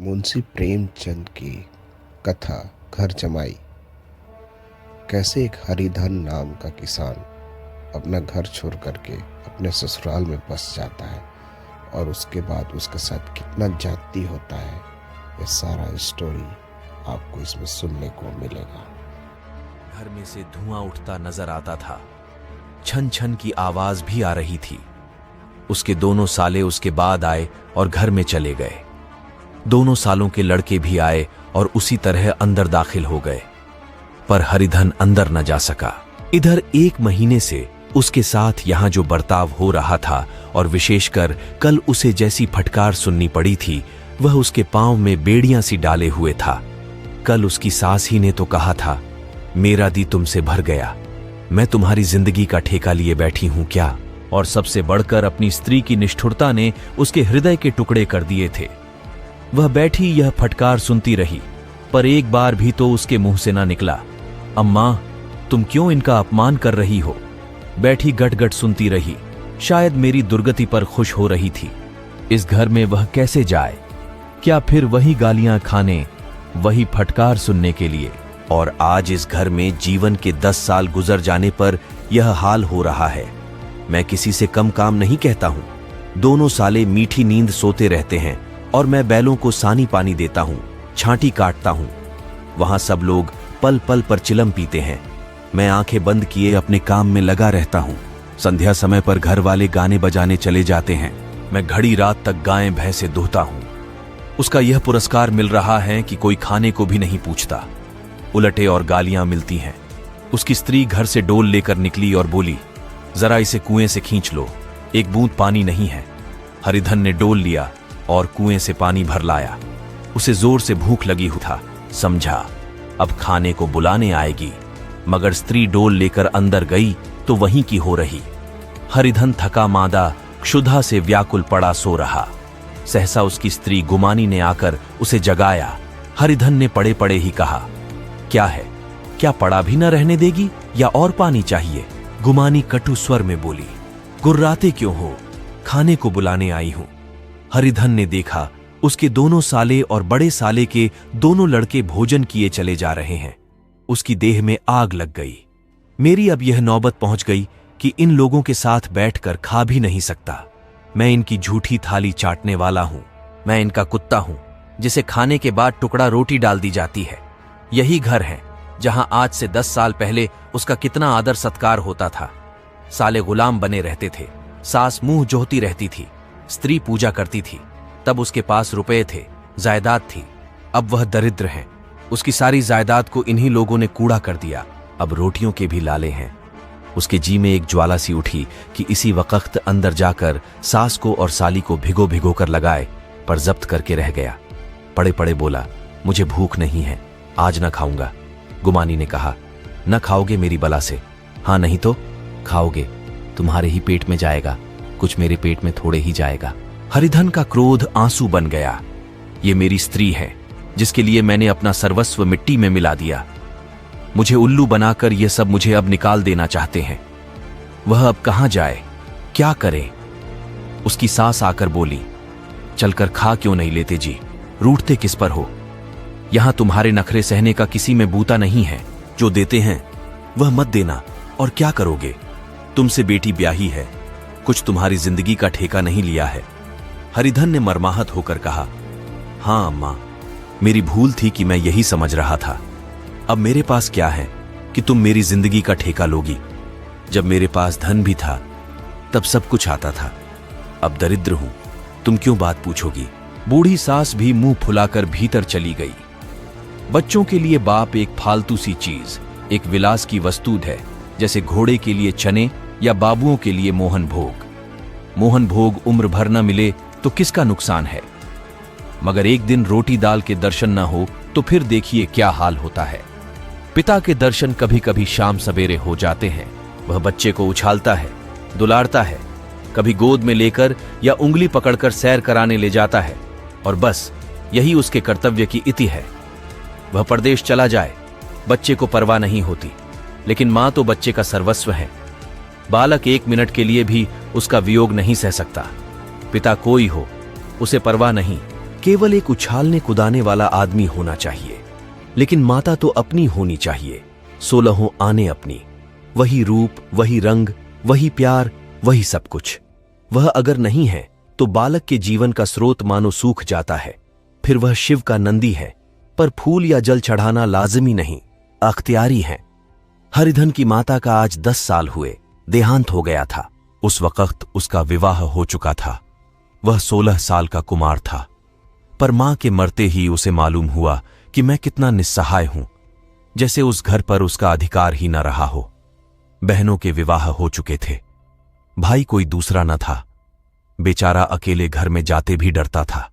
मुंशी प्रेमचंद की कथा घर जमाई। कैसे एक हरिधन नाम का किसान अपना घर छोड़ करके अपने ससुराल में बस जाता है और उसके बाद उसके साथ कितना जाती होता है, ये सारा स्टोरी आपको इसमें सुनने को मिलेगा। घर में से धुआं उठता नजर आता था, छन छन की आवाज भी आ रही थी। उसके दोनों साले उसके बाद आए और घर में चले गए। दोनों सालों के लड़के भी आए और उसी तरह अंदर दाखिल हो गए, पर हरिधन अंदर न जा सका। इधर 1 महीने से उसके साथ यहां जो बर्ताव हो रहा था और विशेषकर कल उसे जैसी फटकार सुननी पड़ी थी, वह उसके पांव में बेड़ियां सी डाले हुए था। कल उसकी सास ही ने तो कहा था, मेरा दी तुमसे भर गया, मैं तुम्हारी जिंदगी का ठेका लिए बैठी हूं क्या। और सबसे बढ़कर अपनी स्त्री की निष्ठुरता ने उसके हृदय के टुकड़े कर दिए थे। वह बैठी यह फटकार सुनती रही, पर एक बार भी तो उसके मुंह से ना निकला, अम्मा तुम क्यों इनका अपमान कर रही हो। बैठी गट-गट सुनती रही, शायद मेरी दुर्गति पर खुश हो रही थी। इस घर में वह कैसे जाए, क्या फिर वही गालियां खाने, वही फटकार सुनने के लिए। और आज इस घर में जीवन के 10 साल गुजर जाने पर यह हाल हो रहा है। मैं किसी से कम काम नहीं कहता हूं। दोनों साले मीठी नींद सोते रहते हैं और मैं बैलों को सानी पानी देता हूं, छांटी काटता हूं। वहां सब लोग पल पल पर चिलम पीते हैं। मैं आंखें बंद किए अपने काम में लगा रहता हूं। संध्या समय पर घर वाले गाने बजाने चले जाते हैं। मैं घड़ी रात तक गायें भैंसे दुहता हूं। उसका यह पुरस्कार मिल रहा है कि कोई खाने को भी नहीं पूछता। उलटे और गालियां मिलती हैं। उसकी स्त्री घर से डोल लेकर निकली और बोली, जरा इसे कुएं से खींच लो, एक बूंद पानी नहीं है। हरिधन ने डोल लिया और कुएं से पानी भर लाया। उसे जोर से भूख लगी हुई था, समझा अब खाने को बुलाने आएगी, मगर स्त्री डोल लेकर अंदर गई तो वहीं की हो रही। हरिधन थका मादा क्षुधा से व्याकुल पड़ा सो रहा। सहसा उसकी स्त्री गुमानी ने आकर उसे जगाया। हरिधन ने पड़े पड़े ही कहा, क्या है, क्या पड़ा भी न रहने देगी या और पानी चाहिए। गुमानी कटु स्वर में बोली, गुर्राते क्यों हो, खाने को बुलाने आई हूं। हरिधन ने देखा उसके दोनों साले और बड़े साले के दोनों लड़के भोजन किए चले जा रहे हैं। उसकी देह में आग लग गई। मेरी अब यह नौबत पहुंच गई कि इन लोगों के साथ बैठकर खा भी नहीं सकता। मैं इनकी झूठी थाली चाटने वाला हूं। मैं इनका कुत्ता हूं, जिसे खाने के बाद टुकड़ा रोटी डाल दी जाती है। यही घर है जहां आज से 10 साल पहले उसका कितना आदर सत्कार होता था। साले गुलाम बने रहते थे, सास मुंह जोहती रहती थी, स्त्री पूजा करती थी। तब उसके पास रुपए थे, जायदाद थी। अब वह दरिद्र है। उसकी सारी जायदाद को इन्हीं लोगों ने कूड़ा कर दिया। अब रोटियों के भी लाले हैं। उसके जी में एक ज्वाला सी उठी कि इसी वक्त अंदर जाकर सास को और साली को भिगो भिगो कर लगाए, पर जब्त करके रह गया। पड़े पड़े बोला, मुझे भूख नहीं है, आज न खाऊंगा। गुमानी ने कहा, न खाओगे मेरी बला से। हाँ नहीं तो खाओगे, तुम्हारे ही पेट में जाएगा, कुछ मेरे पेट में थोड़े ही जाएगा। हरिधन का क्रोध आंसू बन गया। ये मेरी स्त्री है, जिसके लिए मैंने अपना सर्वस्व मिट्टी में मिला दिया। मुझे उल्लू बनाकर ये सब मुझे अब निकाल देना चाहते हैं। वह अब कहां जाए, क्या करे। उसकी सास आकर बोली, चलकर खा क्यों नहीं लेते जी, रूठते किस पर हो। यहां तुम्हारे नखरे सहने का किसी में बूता नहीं है। जो देते हैं वह मत देना, और क्या करोगे। तुमसे बेटी ब्याही है, कुछ तुम्हारी जिंदगी का ठेका नहीं लिया है। हरिधन ने मर्माहत होकर कहा, हां अम्मा, मेरी भूल थी कि मैं यही समझ रहा था। अब मेरे पास क्या है कि तुम मेरी जिंदगी का ठेका लोगी। जब मेरे पास धन भी था तब सब कुछ आता था, अब दरिद्र हूं, तुम क्यों बात पूछोगी। बूढ़ी सास भी मुंह फुलाकर भीतर चली गई। बच्चों के लिए बाप एक फालतू सी चीज, एक विलास की वस्तु है, जैसे घोड़े के लिए चने या बाबुओं के लिए मोहन भोग। मोहन भोग उम्र भर न मिले तो किसका नुकसान है, मगर एक दिन रोटी दाल के दर्शन न हो तो फिर देखिए क्या हाल होता है। पिता के दर्शन कभी कभी शाम सवेरे हो जाते हैं। वह बच्चे को उछालता है, दुलारता है, कभी गोद में लेकर या उंगली पकड़कर सैर कराने ले जाता है, और बस यही उसके कर्तव्य की इति है। वह परदेश चला जाए, बच्चे को परवाह नहीं होती, लेकिन मां तो बच्चे का सर्वस्व है। बालक 1 मिनट के लिए भी उसका वियोग नहीं सह सकता। पिता कोई हो, उसे परवाह नहीं, केवल एक उछालने कुदाने वाला आदमी होना चाहिए, लेकिन माता तो अपनी होनी चाहिए, 16 आने अपनी, वही रूप, वही रंग, वही प्यार, वही सब कुछ। वह अगर नहीं है तो बालक के जीवन का स्रोत मानो सूख जाता है। फिर वह शिव का नंदी है, पर फूल या जल चढ़ाना लाजमी नहीं, अख्तियारी है। हरिधन की माता का आज 10 साल हुए, देहांत हो गया था। उस वक्त उसका विवाह हो चुका था। वह 16 साल का कुमार था, पर मां के मरते ही उसे मालूम हुआ कि मैं कितना निस्सहाय हूं, जैसे उस घर पर उसका अधिकार ही न रहा हो। बहनों के विवाह हो चुके थे, भाई कोई दूसरा न था। बेचारा अकेले घर में जाते भी डरता था।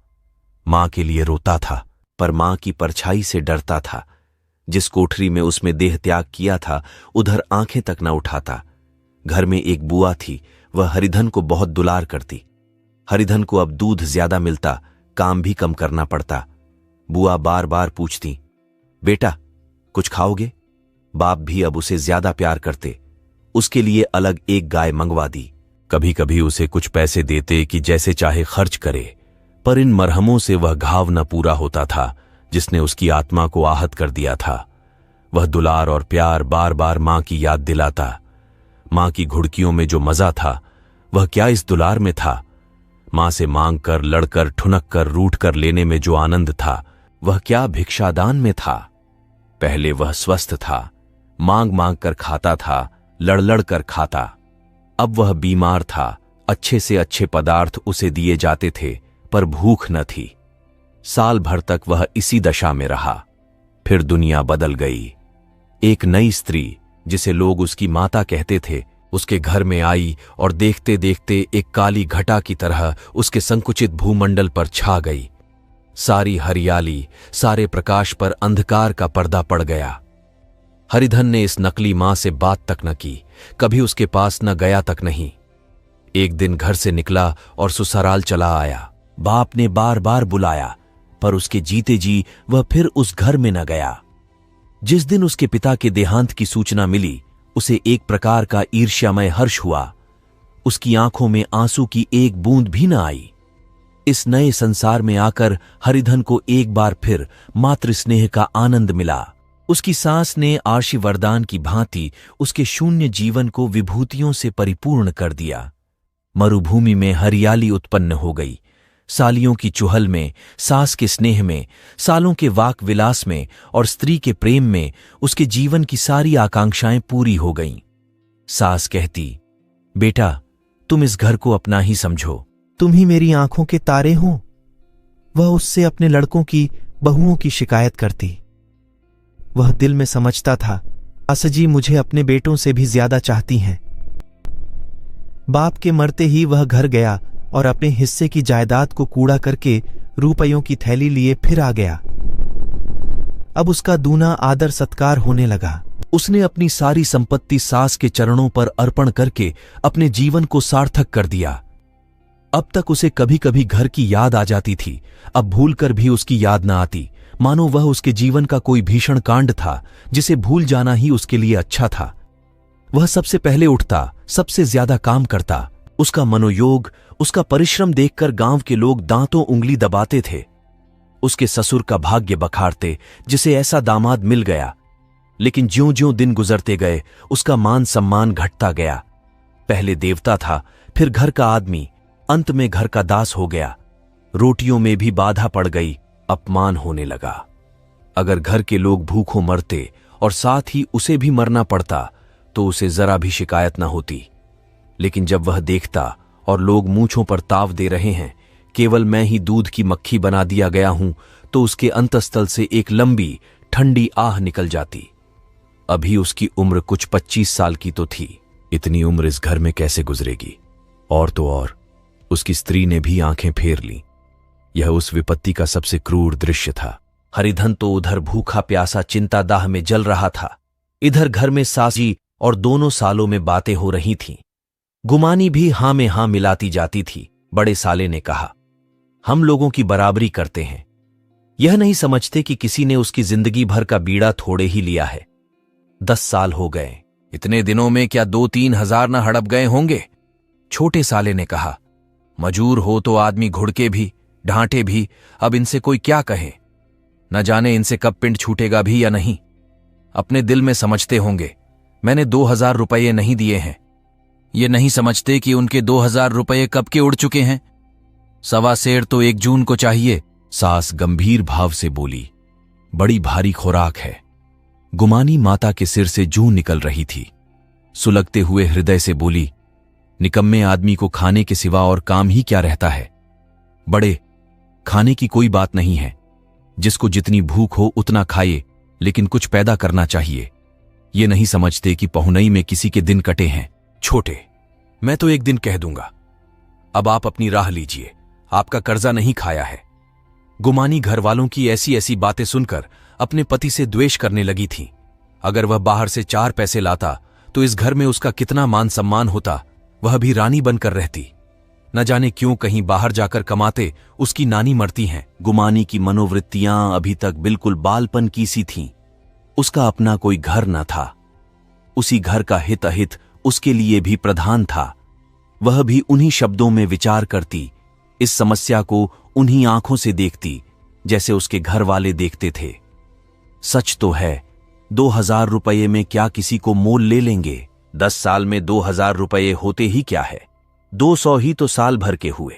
मां के लिए रोता था, पर मां की परछाई से डरता था। जिस कोठरी में उसमें देह त्याग किया था, उधर आंखें तक न उठाता। घर में एक बुआ थी, वह हरिधन को बहुत दुलार करती। हरिधन को अब दूध ज्यादा मिलता, काम भी कम करना पड़ता। बुआ बार बार पूछती, बेटा कुछ खाओगे? बाप भी अब उसे ज्यादा प्यार करते। उसके लिए अलग एक गाय मंगवा दी। कभी कभी उसे कुछ पैसे देते कि जैसे चाहे खर्च करे, पर इन मरहमों से वह घाव न पूरा होता था जिसने उसकी आत्मा को आहत कर दिया था। वह दुलार और प्यार बार बार मां की याद दिलाता। मां की घुड़कियों में जो मजा था, वह क्या इस दुलार में था? मां से मांग कर, लड़कर, ठुनक कर, रूठ कर लेने में जो आनंद था, वह क्या भिक्षादान में था? पहले वह स्वस्थ था, मांग मांग कर खाता था, लड़ लड़ कर खाता। अब वह बीमार था, अच्छे से अच्छे पदार्थ उसे दिए जाते थे, पर भूख न थी। साल भर तक वह इसी दशा में रहा। फिर दुनिया बदल गई। एक नई स्त्री, जिसे लोग उसकी माता कहते थे, उसके घर में आई और देखते देखते एक काली घटा की तरह उसके संकुचित भूमंडल पर छा गई। सारी हरियाली, सारे प्रकाश पर अंधकार का पर्दा पड़ गया। हरिधन ने इस नकली मां से बात तक न की, कभी उसके पास न गया तक नहीं। एक दिन घर से निकला और ससुराल चला आया। बाप ने बार बार बुलाया, पर उसके जीते जी वह फिर उस घर में न गया। जिस दिन उसके पिता के देहांत की सूचना मिली, उसे एक प्रकार का ईर्ष्यामय हर्ष हुआ। उसकी आंखों में आंसू की एक बूंद भी न आई। इस नए संसार में आकर हरिधन को एक बार फिर मातृ स्नेह का आनंद मिला। उसकी सांस ने आर्षि वरदान की भांति उसके शून्य जीवन को विभूतियों से परिपूर्ण कर दिया। मरुभूमि में हरियाली उत्पन्न हो गई। सालियों की चुहल में, सास के स्नेह में, सालों के वाक विलास में और स्त्री के प्रेम में उसके जीवन की सारी आकांक्षाएं पूरी हो गईं। सास कहती, बेटा तुम इस घर को अपना ही समझो, तुम ही मेरी आंखों के तारे हो। वह उससे अपने लड़कों की, बहुओं की शिकायत करती। वह दिल में समझता था, सासजी मुझे अपने बेटों से भी ज्यादा चाहती हैं। बाप के मरते ही वह घर गया और अपने हिस्से की जायदाद को कूड़ा करके रुपयों की थैली लिए फिर आ गया। अब उसका दूना आदर सत्कार होने लगा। उसने अपनी सारी संपत्ति सास के चरणों पर अर्पण करके अपने जीवन को सार्थक कर दिया। अब तक उसे कभी कभी घर की याद आ जाती थी, अब भूलकर भी उसकी याद न आती, मानो वह उसके जीवन का कोई भीषण कांड था जिसे भूल जाना ही उसके लिए अच्छा था। वह सबसे पहले उठता, सबसे ज्यादा काम करता। उसका मनोयोग, उसका परिश्रम देखकर गांव के लोग दांतों उंगली दबाते थे। उसके ससुर का भाग्य बखारते, जिसे ऐसा दामाद मिल गया। लेकिन ज्यों ज्यों दिन गुजरते गए, उसका मान सम्मान घटता गया। पहले देवता था, फिर घर का आदमी, अंत में घर का दास हो गया। रोटियों में भी बाधा पड़ गई, अपमान होने लगा। अगर घर के लोग भूखों मरते और साथ ही उसे भी मरना पड़ता तो उसे जरा भी शिकायत न होती। लेकिन जब वह देखता और लोग मूंछों पर ताव दे रहे हैं, केवल मैं ही दूध की मक्खी बना दिया गया हूं, तो उसके अंतस्तल से एक लंबी ठंडी आह निकल जाती। अभी उसकी उम्र कुछ 25 साल की तो थी। इतनी उम्र इस घर में कैसे गुजरेगी? और तो और उसकी स्त्री ने भी आंखें फेर लीं। यह उस विपत्ति का सबसे क्रूर दृश्य था। हरिधन तो उधर भूखा प्यासा चिंता दाह में जल रहा था, इधर घर में सासजी और दोनों सालों में बातें हो रही थीं। गुमानी भी हां में हां मिलाती जाती थी। बड़े साले ने कहा, हम लोगों की बराबरी करते हैं। यह नहीं समझते कि किसी ने उसकी जिंदगी भर का बीड़ा थोड़े ही लिया है। 10 साल हो गए, इतने दिनों में क्या 2-3 हजार न हड़प गए होंगे? छोटे साले ने कहा, मजूर हो तो आदमी घुड़के भी, डांटे भी, अब इनसे कोई क्या कहे। न जाने इनसे कब पिंड छूटेगा भी या नहीं। अपने दिल में समझते होंगे मैंने 2000 रुपये नहीं दिए हैं। ये नहीं समझते कि उनके 2000 रुपये कब के उड़ चुके हैं। सवा सेर तो 1 जून को चाहिए। सास गंभीर भाव से बोली, बड़ी भारी खुराक है। गुमानी माता के सिर से जूं निकल रही थी। सुलगते हुए हृदय से बोली, निकम्मे आदमी को खाने के सिवा और काम ही क्या रहता है। बड़े, खाने की कोई बात नहीं है। जिसको जितनी भूख हो उतना खाए, लेकिन कुछ पैदा करना चाहिए। ये नहीं समझते कि पहुनई में किसी के दिन कटे हैं। छोटे, मैं तो एक दिन कह दूंगा। अब आप अपनी राह लीजिए, आपका कर्जा नहीं खाया है। गुमानी घर वालों की ऐसी ऐसी बातें सुनकर अपने पति से द्वेष करने लगी थी। अगर वह बाहर से 4 पैसे लाता तो इस घर में उसका कितना मान सम्मान होता। वह भी रानी बनकर रहती। न जाने क्यों कहीं बाहर जाकर कमाते उसकी नानी मरती हैं। गुमानी की मनोवृत्तियां अभी तक बिल्कुल बालपन की सी थीं। उसका अपना कोई घर न था। उसी घर का हित अहित उसके लिए भी प्रधान था। वह भी उन्हीं शब्दों में विचार करती, इस समस्या को उन्हीं आंखों से देखती जैसे उसके घर वाले देखते थे। सच तो है, 2000 रुपये में क्या किसी को मोल ले लेंगे। 10 साल में 2000 रुपये होते ही क्या है। 200 ही तो साल भर के हुए।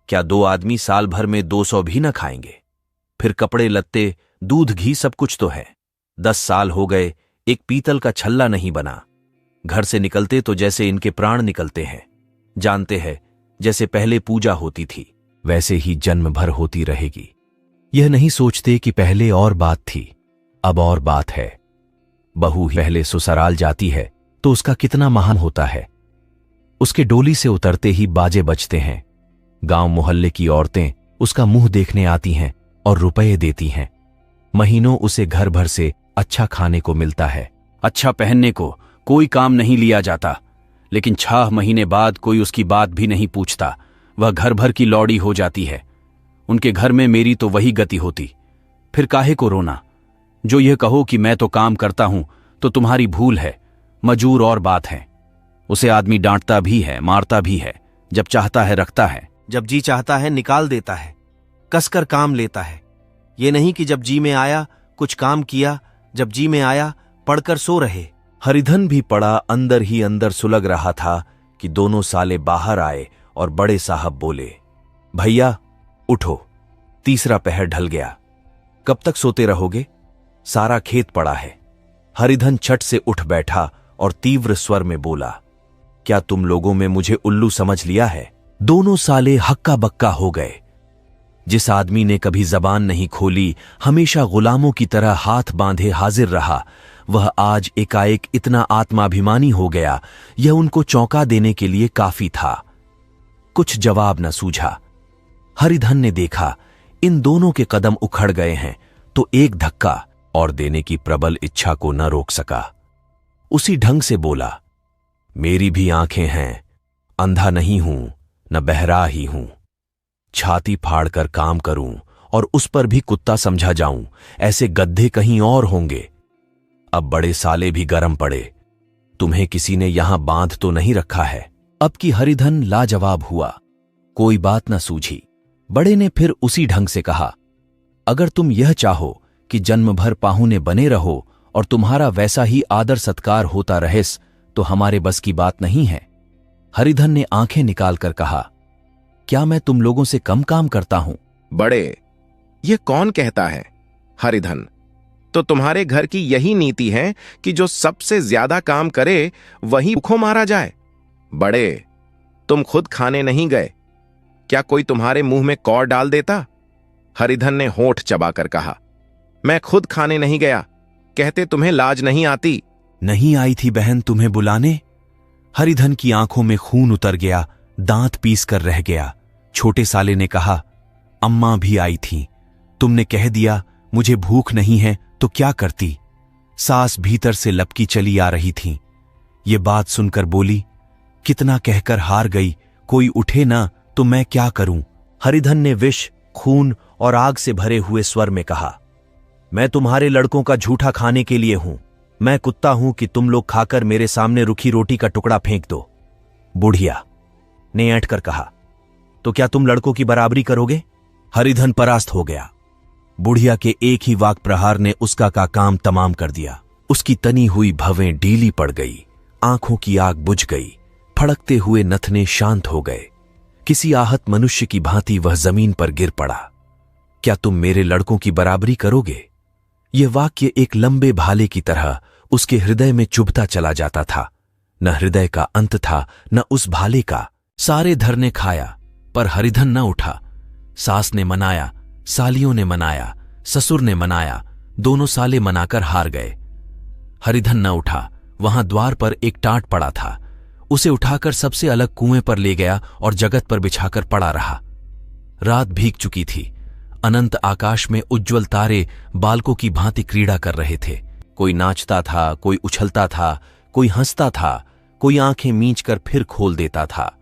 क्या 2 आदमी साल भर में 200 भी न खाएंगे। फिर कपड़े लत्ते, दूध घी सब कुछ तो है। 10 साल हो गए, एक पीतल का छल्ला नहीं बना। घर से निकलते तो जैसे इनके प्राण निकलते हैं। जानते हैं, जैसे पहले पूजा होती थी वैसे ही जन्म भर होती रहेगी। यह नहीं सोचते कि पहले और बात थी, अब और बात है। बहू ही पहले ससुराल जाती है तो उसका कितना महान होता है। उसके डोली से उतरते ही बाजे बजते हैं। गांव मोहल्ले की औरतें उसका मुंह देखने आती हैं और रुपए देती हैं। महीनों उसे घर भर से अच्छा खाने को मिलता है। अच्छा पहनने को कोई काम नहीं लिया जाता, लेकिन 6 महीने बाद कोई उसकी बात भी नहीं पूछता। वह घर भर की लौड़ी हो जाती है। उनके घर में मेरी तो वही गति होती। फिर काहे को रोना। जो यह कहो कि मैं तो काम करता हूं तो तुम्हारी भूल है। मजूर और बात है। उसे आदमी डांटता भी है, मारता भी है। जब चाहता है रखता है, जब जी चाहता है निकाल देता है। कसकर काम लेता है। ये नहीं कि जब जी में आया कुछ काम किया, जब जी में आया पढ़कर सो रहे। हरिधन भी पड़ा अंदर ही अंदर सुलग रहा था कि दोनों साले बाहर आए और बड़े साहब बोले, भैया उठो, तीसरा पहर ढल गया। कब तक सोते रहोगे? सारा खेत पड़ा है। हरिधन छट से उठ बैठा और तीव्र स्वर में बोला, क्या तुम लोगों में मुझे उल्लू समझ लिया है? दोनों साले हक्का बक्का हो गए। जिस आदमी ने कभी जबान नहीं खोली, हमेशा गुलामों की तरह हाथ बांधे हाजिर रहा, वह आज एकाएक इतना आत्माभिमानी हो गया, यह उनको चौंका देने के लिए काफी था। कुछ जवाब न सूझा। हरिधन ने देखा इन दोनों के कदम उखड़ गए हैं तो एक धक्का और देने की प्रबल इच्छा को न रोक सका। उसी ढंग से बोला, मेरी भी आंखें हैं, अंधा नहीं हूं न बहरा ही हूं। छाती फाड़कर काम करूं और उस पर भी कुत्ता समझा जाऊं, ऐसे गद्दे कहीं और होंगे। अब बड़े साले भी गरम पड़े। तुम्हें किसी ने यहां बांध तो नहीं रखा है? अब की हरिधन लाजवाब हुआ। कोई बात न सूझी। बड़े ने फिर उसी ढंग से कहा, अगर तुम यह चाहो कि जन्म भर पाहुने बने रहो और तुम्हारा वैसा ही आदर सत्कार होता रहेस तो हमारे बस की बात नहीं है। हरिधन ने आंखें निकालकर कहा, क्या मैं तुम लोगों से कम काम करता हूं? बड़े, ये कौन कहता है? हरिधन, तो तुम्हारे घर की यही नीति है कि जो सबसे ज्यादा काम करे वही भूखों मारा जाए। बड़े, तुम खुद खाने नहीं गए, क्या कोई तुम्हारे मुंह में कौर डाल देता? हरिधन ने होंठ चबाकर कहा, मैं खुद खाने नहीं गया, कहते तुम्हें लाज नहीं आती। नहीं आई थी बहन तुम्हें बुलाने? हरिधन की आंखों में खून उतर गया, दांत पीस कर रह गया। छोटे साले ने कहा, अम्मा भी आई थी, तुमने कह दिया मुझे भूख नहीं है तो क्या करती? सास भीतर से लपकी चली आ रही थी। ये बात सुनकर बोली, कितना कहकर हार गई, कोई उठे ना तो मैं क्या करूं? हरिधन ने विष, खून और आग से भरे हुए स्वर में कहा, मैं तुम्हारे लड़कों का झूठा खाने के लिए हूं। मैं कुत्ता हूं कि तुम लोग खाकर मेरे सामने रुखी रोटी का टुकड़ा फेंक दो। बुढ़िया ने ऐंठ कर कहा, तो क्या तुम लड़कों की बराबरी करोगे? हरिधन परास्त हो गया। बुढ़िया के एक ही वाक प्रहार ने उसका काम तमाम कर दिया। उसकी तनी हुई भवें ढीली पड़ गई, आंखों की आग बुझ गई, फड़कते हुए नथने शांत हो गए। किसी आहत मनुष्य की भांति वह जमीन पर गिर पड़ा। क्या तुम मेरे लड़कों की बराबरी करोगे? यह वाक्य एक लंबे भाले की तरह उसके हृदय में चुभता चला जाता था। न हृदय का अंत था, न उस भाले का। सारे धर ने खाया, पर हरिधन न उठा। सास ने मनाया, सालियों ने मनाया, ससुर ने मनाया, दोनों साले मनाकर हार गए। हरिधन न उठा। वहां द्वार पर एक टाट पड़ा था। उसे उठाकर सबसे अलग कुएं पर ले गया और जगत पर बिछाकर पड़ा रहा। रात भीग चुकी थी। अनंत आकाश में उज्ज्वल तारे बालकों की भांति क्रीड़ा कर रहे थे। कोई नाचता था, कोई उछलता था, कोई हंसता था, कोई आंखें मींचकर फिर खोल देता था।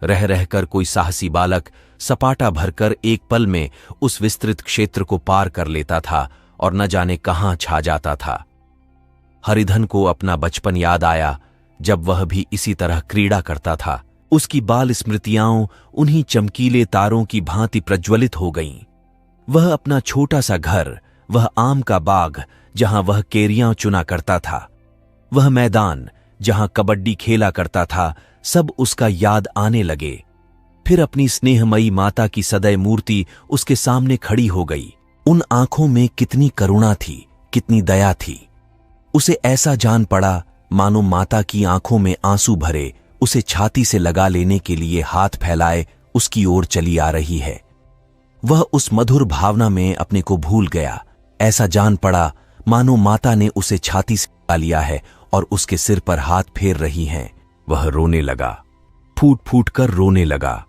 रह रहकर कोई साहसी बालक सपाटा भरकर एक पल में उस विस्तृत क्षेत्र को पार कर लेता था और न जाने कहां छा जाता था। हरिधन को अपना बचपन याद आया, जब वह भी इसी तरह क्रीड़ा करता था। उसकी बाल स्मृतियां उन्हीं चमकीले तारों की भांति प्रज्वलित हो गईं। वह अपना छोटा सा घर, वह आम का बाग जहां वह केरियां चुना करता था, वह मैदान जहां कबड्डी खेला करता था, सब उसका याद आने लगे। फिर अपनी स्नेहमयी माता की सदैव मूर्ति उसके सामने खड़ी हो गई। उन आंखों में कितनी करुणा थी, कितनी दया थी। उसे ऐसा जान पड़ा मानो माता की आंखों में आंसू भरे उसे छाती से लगा लेने के लिए हाथ फैलाए उसकी ओर चली आ रही है। वह उस मधुर भावना में अपने को भूल गया। ऐसा जान पड़ा मानो माता ने उसे छाती से लगा लिया है और उसके सिर पर हाथ फेर रही हैं। वह रोने लगा, फूट फूट कर रोने लगा।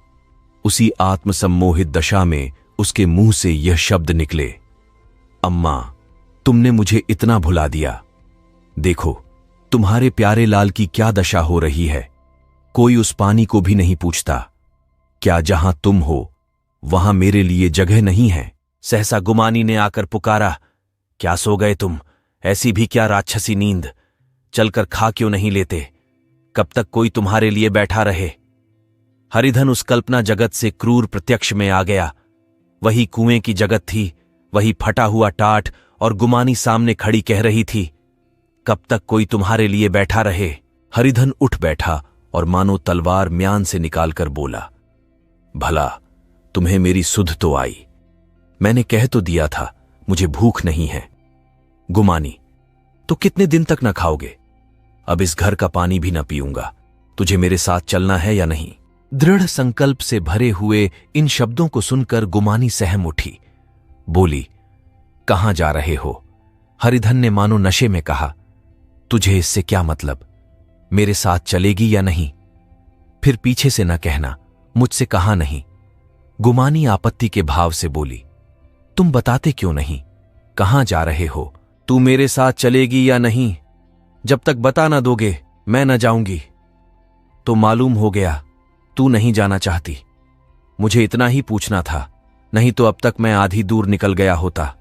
उसी आत्मसम्मोहित दशा में उसके मुंह से यह शब्द निकले, अम्मा, तुमने मुझे इतना भुला दिया। देखो तुम्हारे प्यारे लाल की क्या दशा हो रही है। कोई उस पानी को भी नहीं पूछता। क्या जहां तुम हो वहां मेरे लिए जगह नहीं है? सहसा गुमानी ने आकर पुकारा, क्या सो गए तुम? ऐसी भी क्या राक्षसी नींद? चलकर खा क्यों नहीं लेते? कब तक कोई तुम्हारे लिए बैठा रहे? हरिधन उस कल्पना जगत से क्रूर प्रत्यक्ष में आ गया। वही कुएं की जगत थी, वही फटा हुआ टाट, और गुमानी सामने खड़ी कह रही थी, कब तक कोई तुम्हारे लिए बैठा रहे? हरिधन उठ बैठा और मानो तलवार म्यान से निकालकर बोला, भला तुम्हें मेरी सुध तो आई। मैंने कह तो दिया था मुझे भूख नहीं है। गुमानी, तो कितने दिन तक न खाओगे? अब इस घर का पानी भी न पीऊंगा। तुझे मेरे साथ चलना है या नहीं? दृढ़ संकल्प से भरे हुए इन शब्दों को सुनकर गुमानी सहम उठी। बोली, कहां जा रहे हो? हरिधन ने मानो नशे में कहा, तुझे इससे क्या मतलब? मेरे साथ चलेगी या नहीं? फिर पीछे से न कहना, मुझसे कहा नहीं। गुमानी आपत्ति के भाव से बोली, तुम बताते क्यों नहीं? कहां जा रहे हो? तू मेरे साथ चलेगी या नहीं? जब तक बता ना दोगे मैं न जाऊंगी। तो मालूम हो गया तू नहीं जाना चाहती। मुझे इतना ही पूछना था, नहीं तो अब तक मैं आधी दूर निकल गया होता।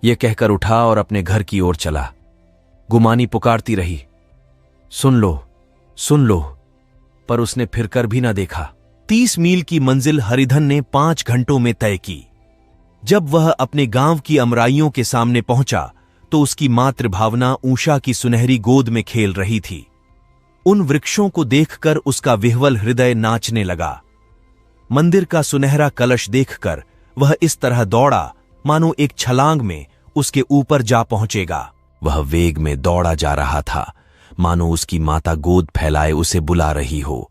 यह कहकर उठा और अपने घर की ओर चला। गुमानी पुकारती रही, सुन लो, सुन लो, पर उसने फिरकर भी ना देखा। 30 मील की मंजिल हरिधन ने 5 घंटों में तय की। जब वह अपने गांव की अमराइयों के सामने पहुंचा तो उसकी मातृभावना ऊषा की सुनहरी गोद में खेल रही थी। उन वृक्षों को देखकर उसका विह्वल हृदय नाचने लगा। मंदिर का सुनहरा कलश देखकर वह इस तरह दौड़ा मानो एक छलांग में उसके ऊपर जा पहुंचेगा। वह वेग में दौड़ा जा रहा था, मानो उसकी माता गोद फैलाए उसे बुला रही हो।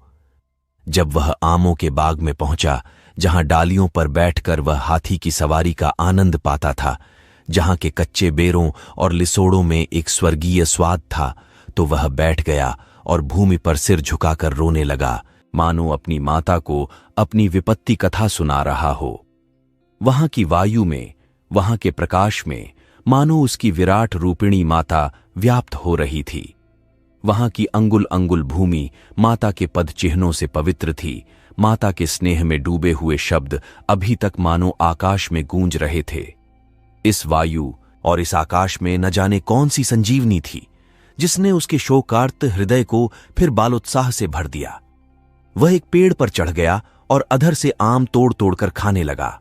जब वह आमों के बाग में पहुंचा, जहां डालियों पर बैठकर वह हाथी की सवारी का आनंद पाता था, जहां के कच्चे बेरों और लिसोड़ों में एक स्वर्गीय स्वाद था, तो वह बैठ गया और भूमि पर सिर झुकाकर रोने लगा, मानो अपनी माता को अपनी विपत्ति कथा सुना रहा हो। वहां की वायु में, वहां के प्रकाश में मानो उसकी विराट रूपिणी माता व्याप्त हो रही थी। वहां की अंगुल अंगुल भूमि माता के पद चिन्हों से पवित्र थी। माता के स्नेह में डूबे हुए शब्द अभी तक मानो आकाश में गूंज रहे थे। इस वायु और इस आकाश में न जाने कौन सी संजीवनी थी, जिसने उसके शोकार्त हृदय को फिर बालोत्साह से भर दिया। वह एक पेड़ पर चढ़ गया और अधर से आम तोड़ तोड़कर खाने लगा।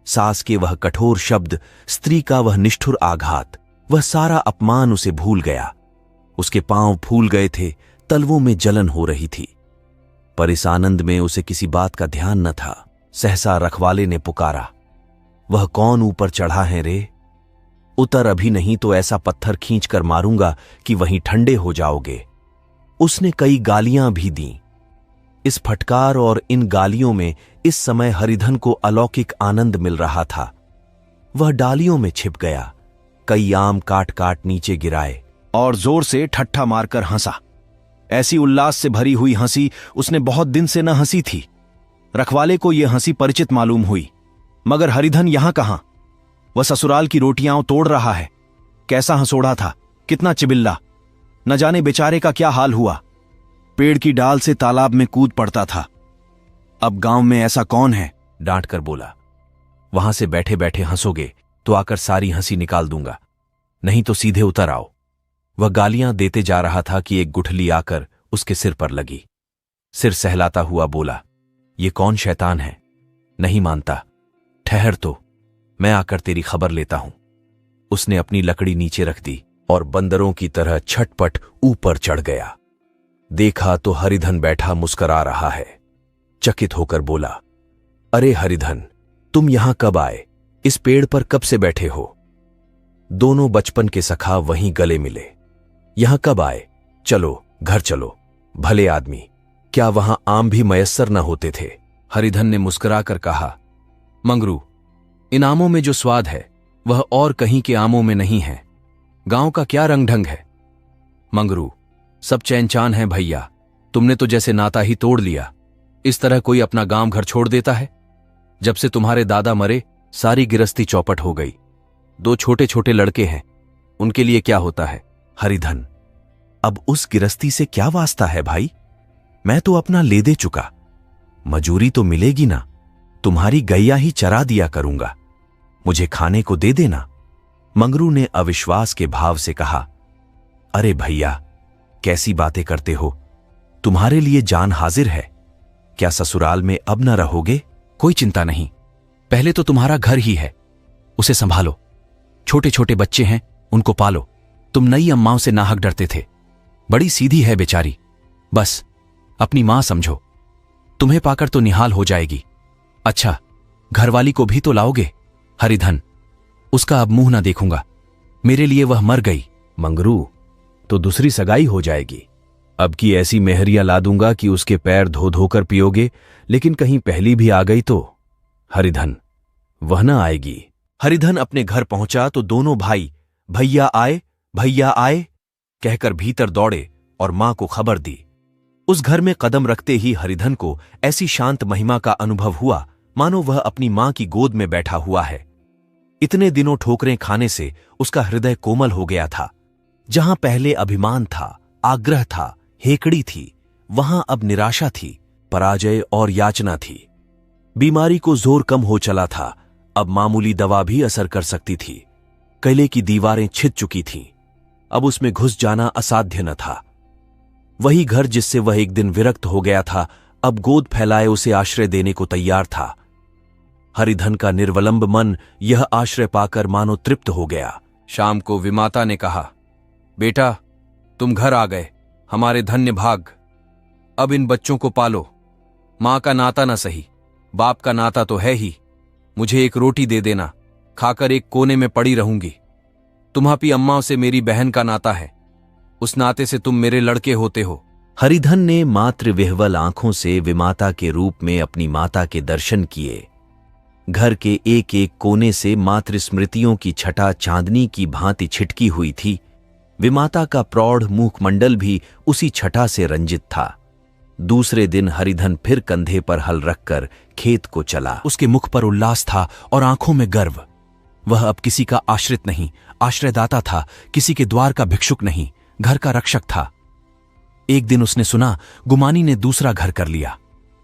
सास के वह कठोर शब्द, स्त्री का वह निष्ठुर आघात, वह सारा अपमान उसे भूल गया। उसके पांव फूल गए थे, तलवों में जलन हो रही थी। पर इस आनंद में उसे किसी बात का ध्यान न था। सहसा रखवाले ने पुकारा, वह कौन ऊपर चढ़ा है रे? उतर अभी, नहीं तो ऐसा पत्थर खींच कर मारूंगा कि वहीं ठंडे हो जाओगे। उसने कई गालियां भी दीं। इस फटकार और इन गालियों में इस समय हरिधन को अलौकिक आनंद मिल रहा था। वह डालियों में छिप गया, कई आम काट काट नीचे गिराए और जोर से ठट्ठा मारकर हंसा। ऐसी उल्लास से भरी हुई हंसी उसने बहुत दिन से न हंसी थी। रखवाले को यह हंसी परिचित मालूम हुई, मगर हरिधन यहां कहां? वह ससुराल की रोटियां तोड़ रहा है। कैसा हंसोड़ा था, कितना चिबिल्ला! न जाने बेचारे का क्या हाल हुआ। पेड़ की डाल से तालाब में कूद पड़ता था। अब गांव में ऐसा कौन है? डांट कर बोला, वहां से बैठे बैठे हंसोगे तो आकर सारी हंसी निकाल दूंगा, नहीं तो सीधे उतर आओ। वह गालियां देते जा रहा था कि एक गुठली आकर उसके सिर पर लगी। सिर सहलाता हुआ बोला, ये कौन शैतान है? नहीं मानता, ठहर तो, मैं आकर तेरी खबर लेता हूं। उसने अपनी लकड़ी नीचे रख दी और बंदरों की तरह छटपट ऊपर चढ़ गया। देखा तो हरिधन बैठा मुस्करा रहा है। चकित होकर बोला, अरे हरिधन, तुम यहां कब आए? इस पेड़ पर कब से बैठे हो? दोनों बचपन के सखा वहीं गले मिले। यहां कब आए? चलो घर चलो। भले आदमी, क्या वहां आम भी मयस्सर न होते थे? हरिधन ने मुस्कुराकर कहा, मंगरू, इन आमों में जो स्वाद है वह और कहीं के आमों में नहीं है। गांव का क्या रंग ढंग है। मंगरू, सब चैन चान है भैया, तुमने तो जैसे नाता ही तोड़ लिया। इस तरह कोई अपना गांव घर छोड़ देता है? जब से तुम्हारे दादा मरे सारी गिरस्ती चौपट हो गई। 2 छोटे छोटे लड़के हैं, उनके लिए क्या होता है? हरिधन, अब उस गिरस्ती से क्या वास्ता है भाई? मैं तो अपना ले दे चुका। मजूरी तो मिलेगी ना, तुम्हारी गैया ही चरा दिया करूंगा, मुझे खाने को दे देना। मंगरू ने अविश्वास के भाव से कहा, अरे भैया, कैसी बातें करते हो? तुम्हारे लिए जान हाजिर है। क्या ससुराल में अब न रहोगे? कोई चिंता नहीं, पहले तो तुम्हारा घर ही है, उसे संभालो। छोटे छोटे बच्चे हैं, उनको पालो। तुम नई अम्माओं से नाहक डरते थे, बड़ी सीधी है बेचारी, बस अपनी मां समझो। तुम्हें पाकर तो निहाल हो जाएगी। अच्छा, घरवाली को भी तो लाओगे? हरिधन, उसका अब मुंह ना देखूंगा, मेरे लिए वह मर गई। मंगरू, तो दूसरी सगाई हो जाएगी। अब की ऐसी मेहरियां ला दूंगा कि उसके पैर धो धोकर पियोगे, लेकिन कहीं पहली भी आ गई तो? हरिधन, वह न आएगी। हरिधन अपने घर पहुंचा तो दोनों भाई भैया आए कहकर भीतर दौड़े और मां को खबर दी। उस घर में कदम रखते ही हरिधन को ऐसी शांत महिमा का अनुभव हुआ मानो वह अपनी मां की गोद में बैठा हुआ है। इतने दिनों ठोकरें खाने से उसका हृदय कोमल हो गया था। जहां पहले अभिमान था, आग्रह था, हेकड़ी थी, वहां अब निराशा थी, पराजय और याचना थी। बीमारी को जोर कम हो चला था, अब मामूली दवा भी असर कर सकती थी। किले की दीवारें छिद चुकी थीं, अब उसमें घुस जाना असाध्य न था। वही घर जिससे वह एक दिन विरक्त हो गया था, अब गोद फैलाए उसे आश्रय देने को तैयार था। हरिधन का निर्वलंब मन यह आश्रय पाकर मानो तृप्त हो गया। शाम को विमाता ने कहा, बेटा, तुम घर आ गए, हमारे धन्य भाग। अब इन बच्चों को पालो। मां का नाता न सही, बाप का नाता तो है ही। मुझे एक रोटी दे देना, खाकर एक कोने में पड़ी रहूंगी। तुम्हारी अम्मा से मेरी बहन का नाता है, उस नाते से तुम मेरे लड़के होते हो। हरिधन ने मात्र विह्वल आंखों से विमाता के रूप में अपनी माता के दर्शन किए। घर के एक एक कोने से मातृ स्मृतियों की छटा चांदनी की भांति छिटकी हुई थी। विमाता का प्रौढ़ मुखमंडल भी उसी छटा से रंजित था। दूसरे दिन हरिधन फिर कंधे पर हल रखकर खेत को चला। उसके मुख पर उल्लास था और आंखों में गर्व। वह अब किसी का आश्रित नहीं, आश्रयदाता था, किसी के द्वार का भिक्षुक नहीं, घर का रक्षक था। एक दिन उसने सुना गुमानी ने दूसरा घर कर लिया।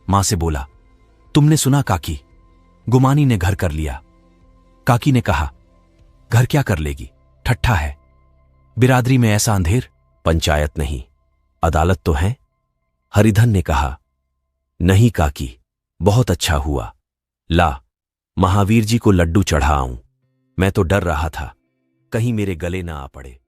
मां से बोला, तुमने सुना काकी, गुमानी ने घर कर लिया। काकी ने कहा, घर क्या कर लेगी, ठट्ठा है। बिरादरी में ऐसा अंधेर, पंचायत नहीं, अदालत तो है। हरिधन ने कहा, नहीं काकी, बहुत अच्छा हुआ। ला, महावीर जी को लड्डू चढ़ा आऊं। मैं तो डर रहा था कहीं मेरे गले ना आ पड़े।